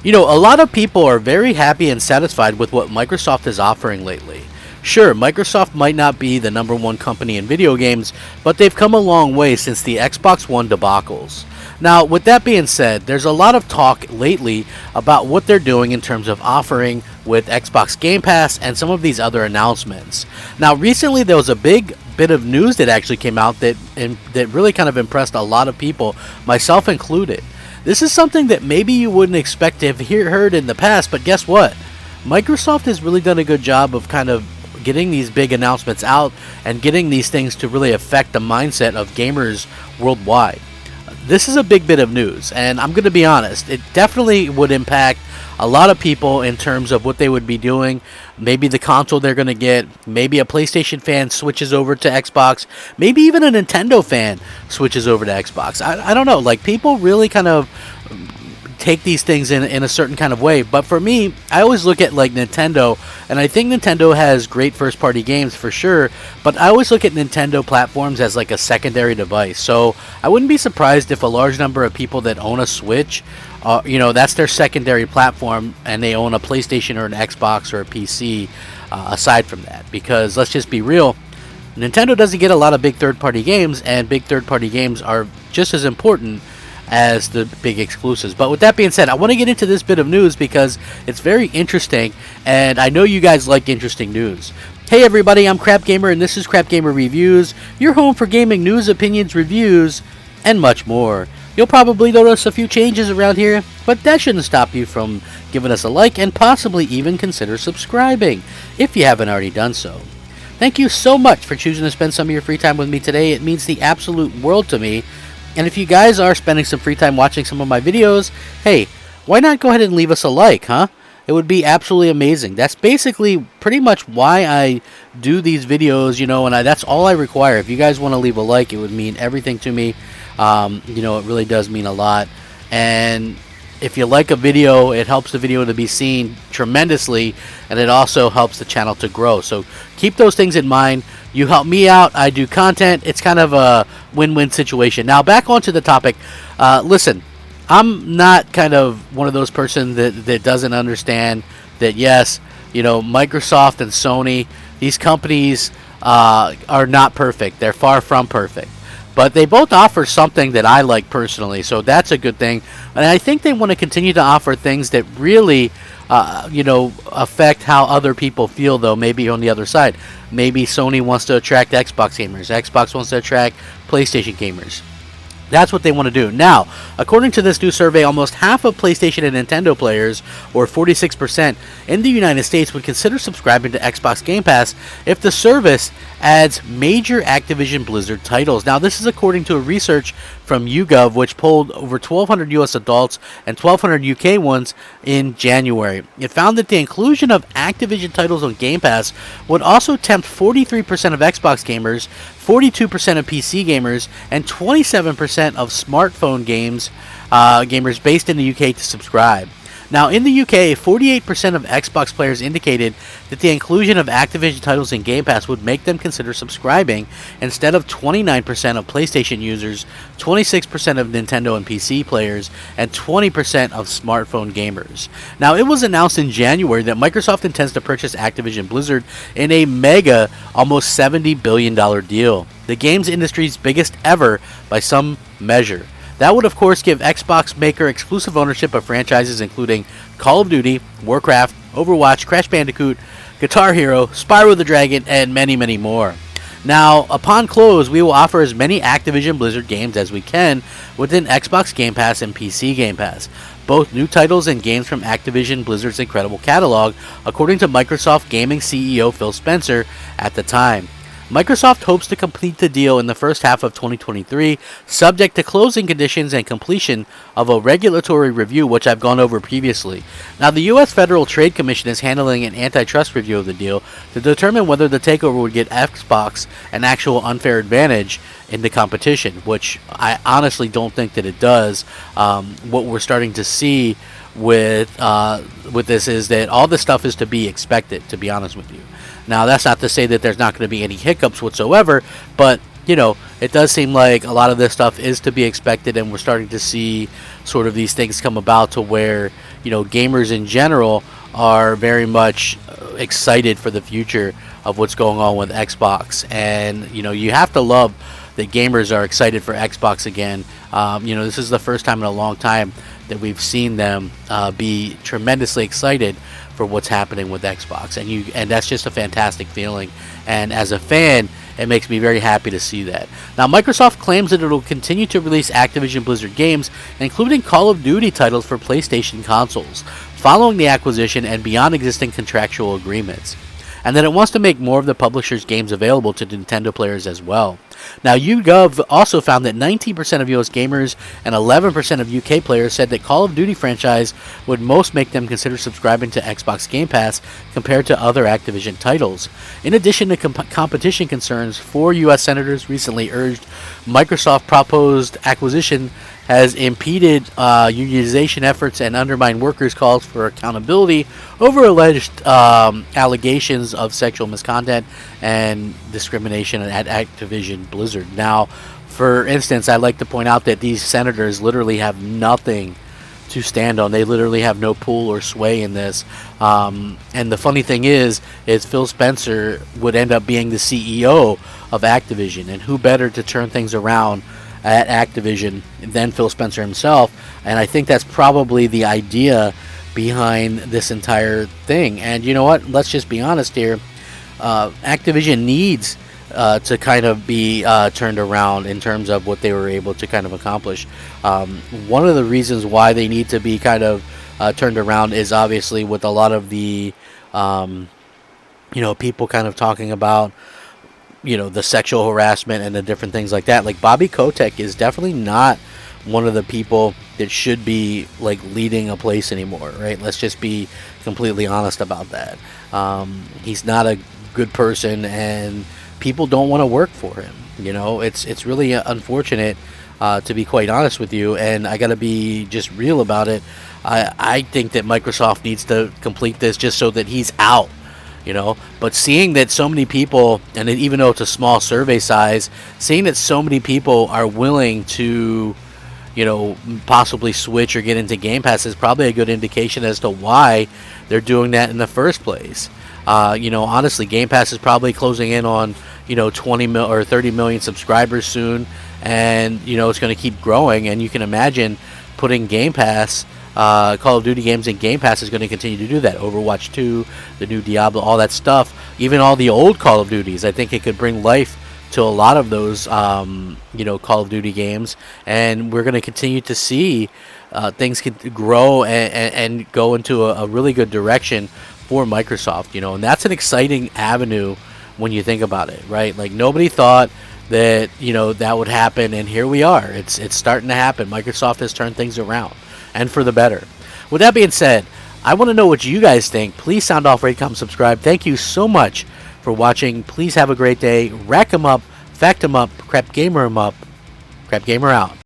You know, a lot of people are very happy and satisfied with what Microsoft is offering lately. Sure, Microsoft might not be the number one company in video games, but they've come a long way since the Xbox One debacles. Now, with that being said, there's a lot of talk lately about what they're doing in terms of offering with Xbox Game Pass and some of these other announcements. Now, recently there was a big bit of news that actually came out that really kind of impressed a lot of people, myself included. This is something that maybe you wouldn't expect to have heard in the past, but guess what? Microsoft has really done a good job of kind of getting these big announcements out and getting these things to really affect the mindset of gamers worldwide. This is a big bit of news, and I'm going to be honest, it definitely would impact a lot of people in terms of what they would be doing. Maybe the console they're going to get, maybe a PlayStation fan switches over to Xbox, maybe even a Nintendo fan switches over to Xbox. I don't know, like people really kind of take these things in a certain kind of way, but for me, I always look at like Nintendo, and I think Nintendo has great first party games for sure, but I always look at Nintendo platforms as like a secondary device. So I wouldn't be surprised if a large number of people that own a Switch, that's their secondary platform, and they own a PlayStation or an Xbox or a PC aside from that, because let's just be real, Nintendo doesn't get a lot of big third party games, and big third party games are just as important as the big exclusives. But with that being said, I want to get into this bit of news because it's very interesting, and I know you guys like interesting news. Hey everybody, I'm Crap Gamer, and this is Crap Gamer Reviews, your home for gaming news, opinions, reviews, and much more. You'll probably notice a few changes around here, but that shouldn't stop you from giving us a like and possibly even consider subscribing if you haven't already done so. Thank you so much for choosing to spend some of your free time with me today. It means the absolute world to me. And if you guys are spending some free time watching some of my videos, hey, why not go ahead and leave us a like, huh? It would be absolutely amazing. That's basically pretty much why I do these videos, and that's all I require. If you guys want to leave a like, it would mean everything to me. It really does mean a lot. And if you like a video, it helps the video to be seen tremendously, and it also helps the channel to grow. So keep those things in mind. You help me out, I do content. It's kind of a win-win situation. Now back onto the topic. Listen, I'm not kind of one of those person that doesn't understand that yes, Microsoft and Sony, these companies are not perfect. They're far from perfect. But they both offer something that I like personally, so that's a good thing. And I think they want to continue to offer things that really, affect how other people feel, though, maybe on the other side. Maybe Sony wants to attract Xbox gamers. Xbox wants to attract PlayStation gamers. That's what they want to do. Now, according to this new survey, almost half of PlayStation and Nintendo players, or 46%, in the United States would consider subscribing to Xbox Game Pass if the service adds major Activision Blizzard titles. Now, this is according to a research from YouGov, which polled over 1,200 U.S. adults and 1,200 UK ones in January. It found that the inclusion of Activision titles on Game Pass would also tempt 43% of Xbox gamers, 42% of PC gamers, and 27% of smartphone gamers based in the UK to subscribe. Now, in the UK, 48% of Xbox players indicated that the inclusion of Activision titles in Game Pass would make them consider subscribing, instead of 29% of PlayStation users, 26% of Nintendo and PC players, and 20% of smartphone gamers. Now, it was announced in January that Microsoft intends to purchase Activision Blizzard in a mega, almost $70 billion deal, the games industry's biggest ever by some measure. That would, of course, give Xbox maker exclusive ownership of franchises including Call of Duty, Warcraft, Overwatch, Crash Bandicoot, Guitar Hero, Spyro the Dragon, and many, many more. Now, upon close, we will offer as many Activision Blizzard games as we can within Xbox Game Pass and PC Game Pass, both new titles and games from Activision Blizzard's incredible catalog, according to Microsoft Gaming CEO Phil Spencer at the time. Microsoft hopes to complete the deal in the first half of 2023, subject to closing conditions and completion of a regulatory review, which I've gone over previously. Now, the U.S. Federal Trade Commission is handling an antitrust review of the deal to determine whether the takeover would get Xbox an actual unfair advantage in the competition, which I honestly don't think that it does. What we're starting to see with this is that all this stuff is to be expected, to be honest with you. Now, that's not to say that there's not going to be any hiccups whatsoever, but, it does seem like a lot of this stuff is to be expected, and we're starting to see sort of these things come about to where, gamers in general are very much excited for the future of what's going on with Xbox. And you have to love that gamers are excited for Xbox again. This is the first time in a long time that we've seen them be tremendously excited for what's happening with Xbox, and that's just a fantastic feeling. And as a fan, it makes me very happy to see that. Now, Microsoft claims that it will continue to release Activision Blizzard games, including Call of Duty titles for PlayStation consoles, following the acquisition and beyond existing contractual agreements, and that it wants to make more of the publisher's games available to Nintendo players as well. Now, YouGov also found that 19% of US gamers and 11% of UK players said that Call of Duty franchise would most make them consider subscribing to Xbox Game Pass compared to other Activision titles. In addition to competition concerns, 4 US senators recently urged Microsoft proposed acquisition has impeded unionization efforts and undermined workers' calls for accountability over alleged allegations of sexual misconduct and discrimination at Activision Blizzard. Now, for instance, I'd like to point out that these senators literally have nothing to stand on. They literally have no pull or sway in this. And the funny thing is Phil Spencer would end up being the CEO of Activision, and who better to turn things around at Activision than Phil Spencer himself. And I think that's probably the idea behind this entire thing. And you know what? Let's just be honest here. Activision needs to kind of be turned around in terms of what they were able to kind of accomplish. One of the reasons why they need to be kind of turned around is obviously with a lot of the people kind of talking about the sexual harassment and the different things like that. Like, Bobby Kotick is definitely not one of the people that should be like leading a place anymore, right? Let's just be completely honest about that. He's not a good person, and people don't want to work for him. It's really unfortunate, to be quite honest with you, and I gotta be just real about it. I think that Microsoft needs to complete this just so that he's out. But seeing that so many people, and even though it's a small survey size, seeing that so many people are willing to, possibly switch or get into Game Pass is probably a good indication as to why they're doing that in the first place. Honestly, Game Pass is probably closing in on, 20 or 30 million subscribers soon, and, it's going to keep growing, and you can imagine putting Game Pass, Call of Duty games in Game Pass is going to continue to do that. Overwatch 2, the new Diablo, all that stuff, even all the old Call of Duties. I think it could bring life to a lot of those, Call of Duty games, and we're going to continue to see things can grow and go into a really good direction for Microsoft. And that's an exciting avenue when you think about it, right? Like, nobody thought that that would happen, and here we are. It's starting to happen. Microsoft has turned things around, and for the better. With that being said, I want to know what you guys think. Please sound off, rate, comment, subscribe. Thank you so much for watching. Please have a great day. Rack 'em up, fact 'em up, crap gamer 'em up, crap gamer out.